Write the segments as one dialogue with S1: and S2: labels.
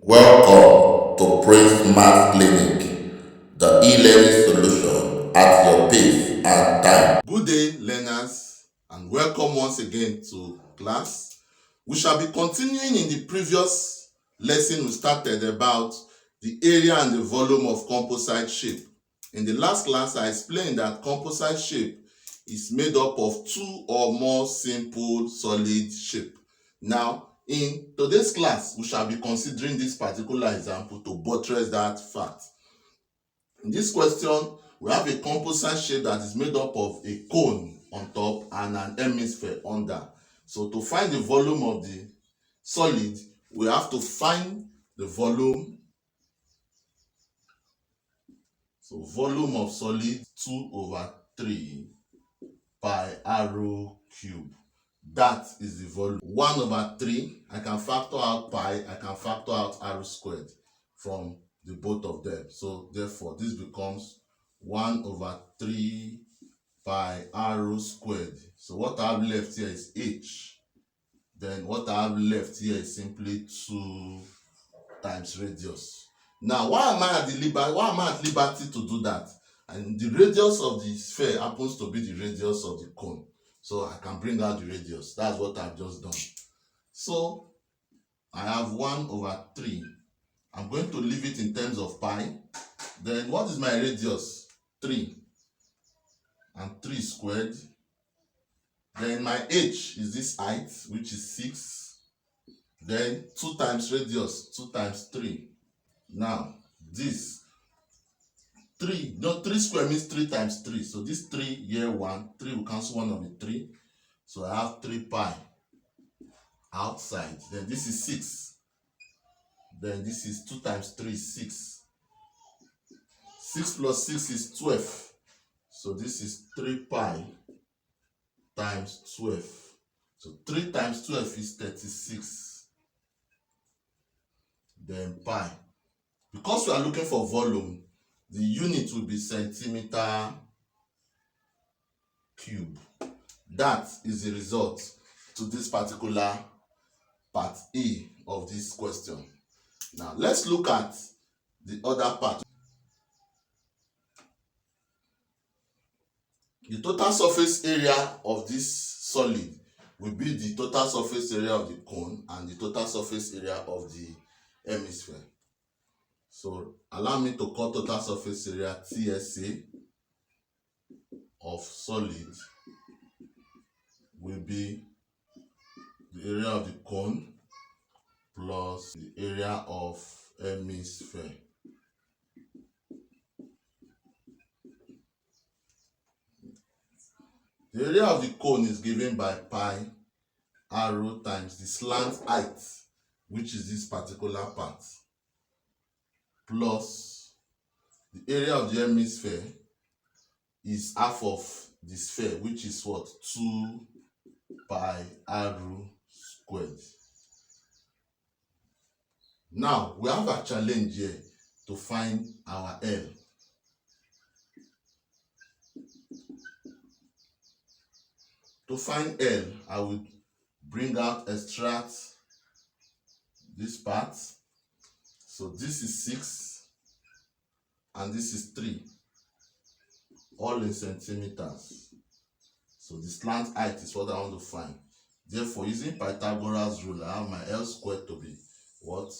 S1: Welcome to Prince Math Clinic, the e-learning solution at your pace and time.
S2: Good day, learners, and welcome once again to class. We shall be continuing in the previous lesson we started about the area and the volume of composite shape. In the last class, I explained that composite shape is made up of two or more simple solid shape. Now, in today's class, we shall be considering this particular example to buttress that fact. In this question, we have a composite shape that is made up of a cone on top and an hemisphere under. So to find the volume of the solid, we have to find the volume. So volume of solid 2/3 pi r cube. That is the volume. 1/3, I can factor out pi, I can factor out r squared from the both of them. So therefore, this becomes 1/3 pi r squared. So what I have left here is h. Then what I have left here is simply 2 times radius. Now, why am I at liberty to do that? And the radius of the sphere happens to be the radius of the cone. So I can bring out the radius. That's what I've just done. So I have 1/3. I'm going to leave it in terms of pi. Then what is my radius? 3. And 3 squared. Then my h is this height, which is 6. Then 2 times radius, 2 times 3. Now, this 3 square means 3 times 3. So this 3 here, 1. 3 will cancel one of the 3. So I have 3 pi outside. Then this is 6. Then this is 2 times 3 is 6. 6 plus 6 is 12. So this is 3 pi times 12. So 3 times 12 is 36. Then pi. Because we are looking for volume, the unit will be centimeter cube. That is the result to this particular part A of this question. Now, let's look at the other part. The total surface area of this solid will be the total surface area of the cone and the total surface area of the hemisphere. So, allow me to call total surface area TSA of solid will be the area of the cone plus the area of hemisphere. The area of the cone is given by pi r times the slant height, which is this particular part, plus the area of the hemisphere is half of the sphere, which is what? 2 pi r squared. Now, we have a challenge here to find our L. To find L, I would extract this part. So this is 6 and this is 3, all in centimeters. So the slant height is what I want to find. Therefore, using Pythagoras rule, I have my L squared to be what?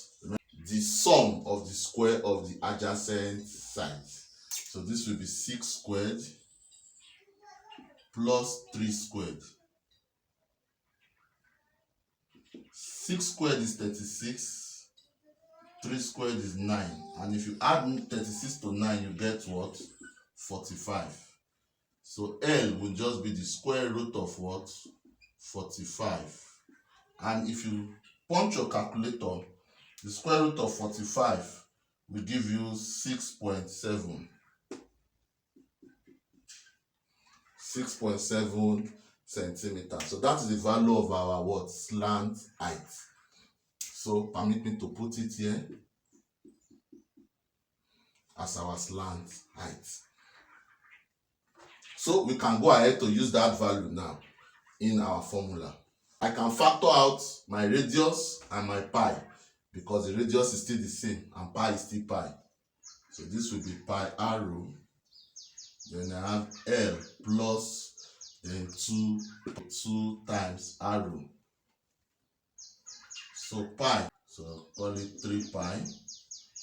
S2: The sum of the square of the adjacent sides. So this will be 6 squared plus 3 squared. 6 squared is 36. 3 squared is 9. And if you add 36 to 9, you get what? 45. So L will just be the square root of what? 45. And if you punch your calculator, the square root of 45 will give you 6.7. 6.7 centimeters. So that is the value of our what? Slant height. So permit me to put it here as our slant height. So we can go ahead to use that value now in our formula. I can factor out my radius and my pi. because the radius is still the same and pi is still pi. So this will be pi r rho. Then I have L plus then 2 times r rho. So pi, so call it 3 pi.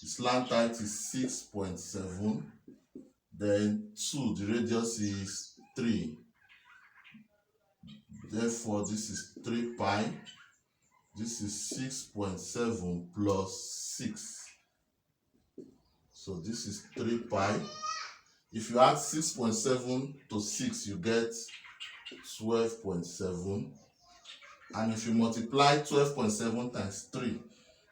S2: The slant height is 6.7. Then 2, the radius is 3. Therefore, this is 3 pi. This is 6.7 plus 6. So this is 3 pi. If you add 6.7 to 6, you get 12.7. And if you multiply 12.7 times 3,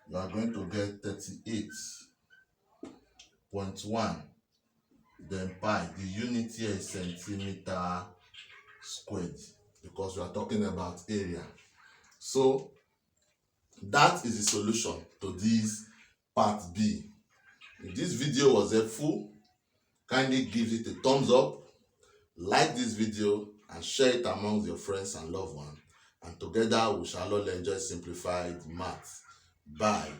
S2: you are going to get 38.1. Then pi, the unit here is centimeter squared, because we are talking about area. So that is the solution to this part B. If this video was helpful, kindly give it a thumbs up, like this video and share it among your friends and loved ones, and together we shall all enjoy simplified math. Bye.